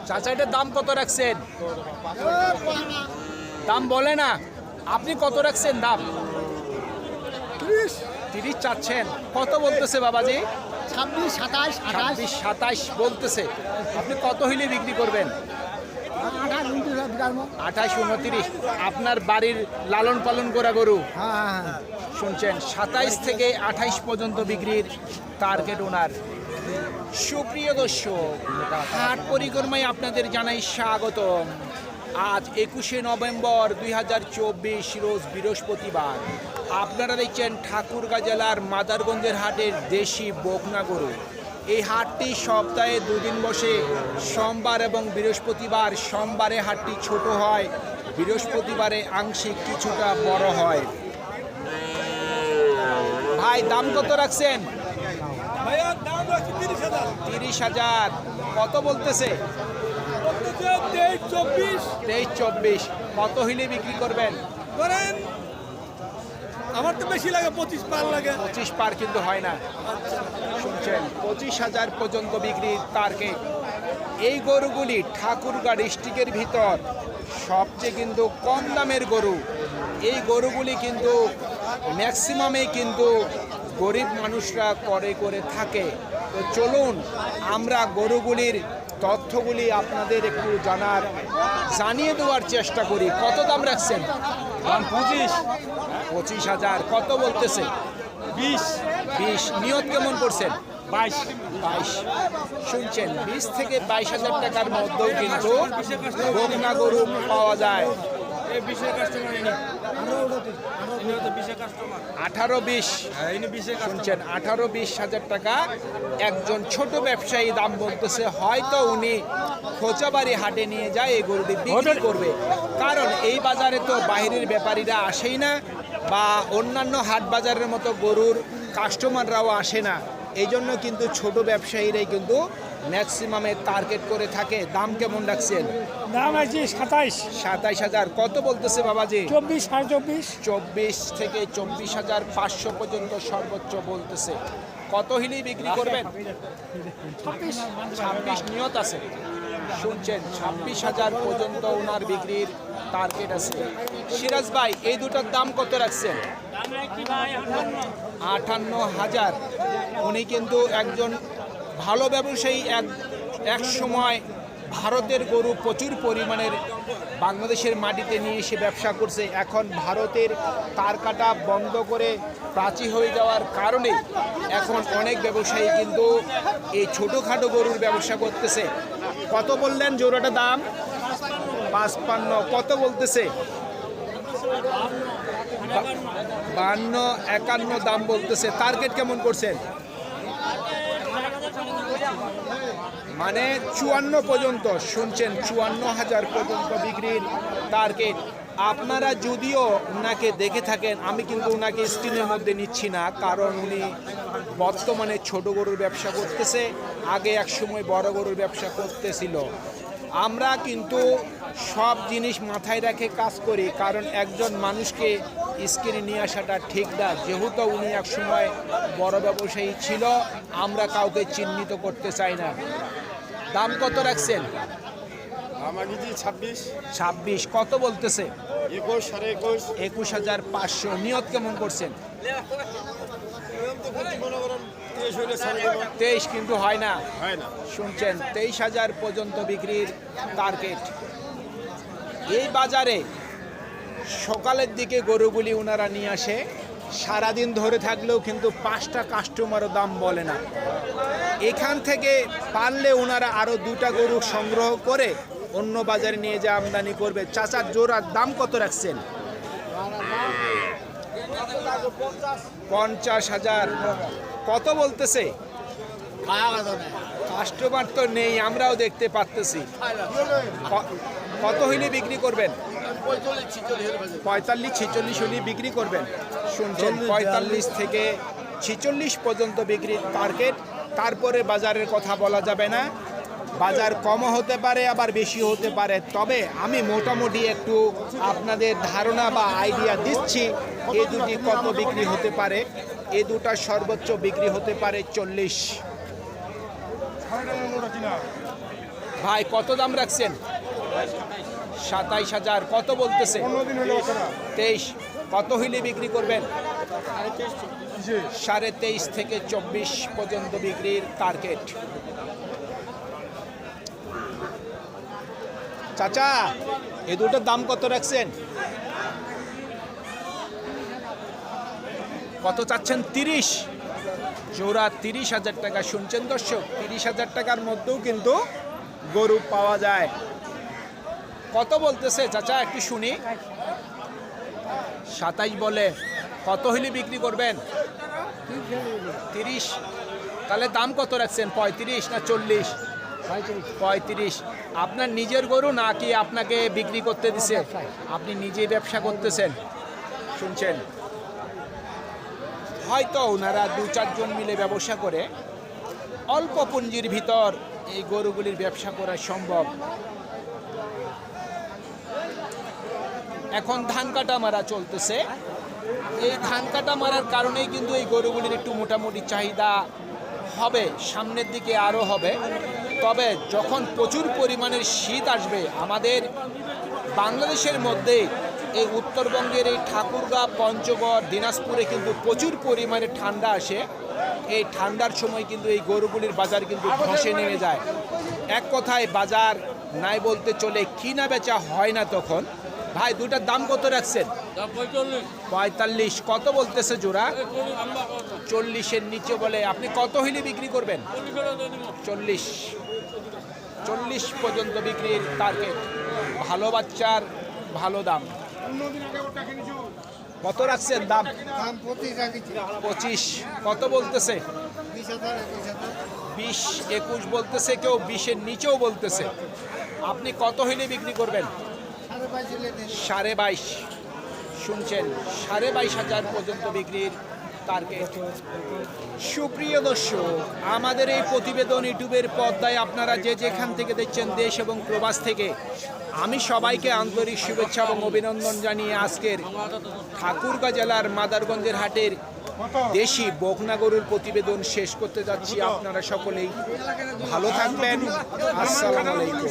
চাচা এটার দাম কত রাখছেন? দাম বলে না, আপনি কত রাখছেন দাম? 30 চাচ্ছেন। কত বলতেছে বাবাজি? 26, 27, 26, 27 বলতেছে। আপনি কত হইলে বিক্রি করবেন? 28, 29 28, 29। আপনার বাড়ির লালন পালন করা গরু হ্যাঁ। শুনছেন, 27 থেকে 28 পর্যন্ত বিক্রির টার্গেট ওনার। সুপ্রিয় দর্শক, হাট পরিক্রমায় আপনাদের জানাই স্বাগতম। আজ 21শে নভেম্বর 2024 রোজ বৃহস্পতিবার। আপনারা দেখছেন ঠাকুরগাঁ জেলার মাদারগঞ্জের হাটের দেশি বকনা গরু। এই হাটটি সপ্তাহে দুদিন বসে, সোমবার এবং বৃহস্পতিবার। সোমবারে হাটটি ছোট হয়, বৃহস্পতিবারে আংশিক কিছুটা বড় হয়। ভাই দাম কত রাখছেন? 30,000। কত বলতেছে? 23-24। কত হইলে বিক্রি করবেন? করেন, আমার তো বেশি লাগে, 25 পার লাগে। 25 পার কিন্তু হয় না। শুনছেন, 25,000 পর্যন্ত বিক্রির টার্গেট। এই গরুগুলি ঠাকুরগাঁ ডিস্ট্রিক্টের ভিতর সবচেয়ে কিন্তু কম দামের গরু। এই গরুগুলি কিন্তু ম্যাক্সিমামে কিন্তু গরিব মানুষরা করে থাকে। তো চলুন আমরা গরুগুলির তথ্যগুলি আপনাদের একটু জানিয়ে দেওয়ার চেষ্টা করি। কত দাম রাখছেন? 25,000। কত বলতেছে? 20। নিয়ত কেমন করছেন? 22। শুনছেন, 20 থেকে 22,000 টাকার মধ্যেও কিন্তু বকনা গরু পাওয়া যায়। 18-20 শুনছেন, 18-20 হাজার টাকা একজন ছোট ব্যবসায়ী দাম বলতেছে। হয়তো উনি খোঁচাবাড়ি হাটে নিয়ে যায় এই গরুটি বিক্রি করবে, কারণ এই বাজারে তো বাইরের ব্যাপারীরা আসেই না, বা অন্যান্য হাট বাজারের মতো গরুর কাস্টমাররাও আসে না। এই জন্য কিন্তু ছোট ব্যবসায়ীরাই কিন্তু ম্যাক্সিমামে টার্গেট করে থাকে। দাম কেমন রাখছেন? দাম আছে 27,000। কত বলতেছে বাবাজি? 24, 24 থেকে 24,500 পর্যন্ত সর্বোচ্চ বলতেছে। কত হিলি বিক্রি করবেন? 26 নিয়ত আছে। শুনছেন, 26,000 পর্যন্ত ওনার বিক্রির টার্গেট আছে। সিরাজ ভাই, এই দুটার দাম কত রাখছেন? 58,000। উনি কিন্তু একজন ভালো ব্যবসায়ী। এক সময় ভারতের গরু প্রচুর পরিমাণের বাংলাদেশের মাটিতে নিয়ে এসে ব্যবসা করছে। এখন ভারতের তার কাটা বন্ধ করে প্রাচীর হয়ে যাওয়ার কারণে এখন অনেক ব্যবসায়ী কিন্তু এই ছোটোখাটো গরুর ব্যবসা করতেছে। কত বললেন জোড়াটা দাম? 55। কত বলতেছে? 52-51 দাম বলতেছে। টার্গেট কেমন করছেন? মানে 54 পর্যন্ত। শুনছেন, 54,000 পর্যন্ত বিক্রির টার্গেট। আপনারা যদিও ওনাকে দেখে থাকেন, আমি কিন্তু ওনাকে স্ক্রিনের মধ্যে নিচ্ছি না, কারণ উনি বর্তমানে ছোট গরুর ব্যবসা করতেছে, আগে এক সময় বড় গরুর ব্যবসা করতেছিল। আমরা কিন্তু সব জিনিস মাথায় রেখে কাজ করি, কারণ একজন মানুষকে স্ক্রিনে নিয়ে আসাটা ঠিক না। যেহেতু উনি এক সময় বড় ব্যবসায়ী ছিল, আমরা কাউকে চিহ্নিত করতে চাই না। দাম কত রাখছেন? আমার 26। কত বলতেছে? 21,500। নিয়ত কেমন করছেন? 23 কিন্তু হয় না। শুনছেন, 23,000 পর্যন্ত বিক্রির টার্গেট। এই বাজারে সকালের দিকে গরুগুলি ওনারা নিয়ে আসে, সারাদিন ধরে থাকলেও কিন্তু 5টা কাস্টমারও দাম বলে না। এখান থেকে পারলে ওনারা আরও 2টা গরু সংগ্রহ করে অন্য বাজারে নিয়ে যা আমদানি করবে। চাচার জোড়ার দাম কত রাখছেন? 50,000। কত বলতেছে? কাস্টমার তো নেই, আমরাও দেখতে পাচ্তেছি। কত হইলে বিক্রি করবেন? 45-46 হইলে বিক্রি করবেন। শুনছেন, 45 থেকে 46 পর্যন্ত বিক্রির টার্গেট। তারপরে বাজারের কথা বলা যাবে না, বাজার কমও হতে পারে আবার বেশি হতে পারে। তবে আমি মোটামুটি একটু আপনাদের ধারণা বা আইডিয়া দিচ্ছি এই দুটি কত বিক্রি হতে পারে। এই দুটার সর্বোচ্চ বিক্রি হতে পারে 40। ভাই কত দাম রাখছেন? 27,000। কত বলতেছে? 23। কত হইলে বিক্রি করবেন? 23.5 থেকে 24 পর্যন্ত বিক্রির টার্গেট। চাচা এই দুটোর দাম কত রাখছেন? কত চাচ্ছেন? 30। জোড়া 30,000 টাকা। শুনছেন দর্শক, 30,000 টাকার মধ্যেও কিন্তু গরু পাওয়া যায়। কত বলতেছে চাচা একটু শুনি? 27 বলে। কত হইলে বিক্রি করবেন? 30। তাহলে দাম কত রাখছেন? 35 না 40? 35। আপনার নিজের গরু নাকি আপনাকে বিক্রি করতে দিছে? আপনি নিজেই ব্যবসা করতেছেন। শুনছেন, হয়তো ওনারা 2-4 জন মিলে ব্যবসা করে অল্প পুঁজির ভিতর এই গরুগুলির ব্যবসা করা সম্ভব। এখন ধান কাটা মারা চলতেছে। এই ধান কাটা মারার কারণেই কিন্তু এই গরুগুলির একটু মোটামুটি চাহিদা হবে, সামনের দিকে আরও হবে। তবে যখন প্রচুর পরিমাণের শীত আসবে আমাদের বাংলাদেশের মধ্যে, এই উত্তরবঙ্গের এই ঠাকুরগাঁ, পঞ্চগড়, দিনাজপুরে কিন্তু প্রচুর পরিমাণে ঠান্ডা আসে। এই ঠান্ডার সময় কিন্তু এই গরুগুলির বাজার কিন্তু ধসে নেমে যায়। এক কথায় বাজার নাই বলতে চলে, কিনা বেচা হয় না তখন। ভাই দুটার দাম কত রাখছেন? 45। কত বলতেছে জোড়া? 40-এর নিচে বলে। আপনি কত হইলে বিক্রি করবেন? 40 পর্যন্ত বিক্রির টার্গেট। ভালো বাচ্চার ভালো দাম। কত রাখছেন দাম? 25। কত বলতেছে? 20-21 বলতেছে, কেউ 20-এর নিচেও বলতেছে। আপনি কত হইলে বিক্রি করবেন? 22.5। শুনছেন, 22,500 পর্যন্ত বিক্রির টার্গেট। সুপ্রিয় দর্শক, আমাদের এই প্রতিবেদন ইউটিউবের পর্দায় আপনারা যে যেখান থেকে দেখছেন, দেশ এবং প্রবাস থেকে, আমি সবাইকে আন্তরিক শুভেচ্ছা এবং অভিনন্দন জানিয়ে আজকের ঠাকুরগাঁ জেলার মাদারগঞ্জের হাটের দেশি বকনা গরুর প্রতিবেদন শেষ করতে যাচ্ছি। আপনারা সকলেই ভালো থাকবেন। আসসালামু আলাইকুম।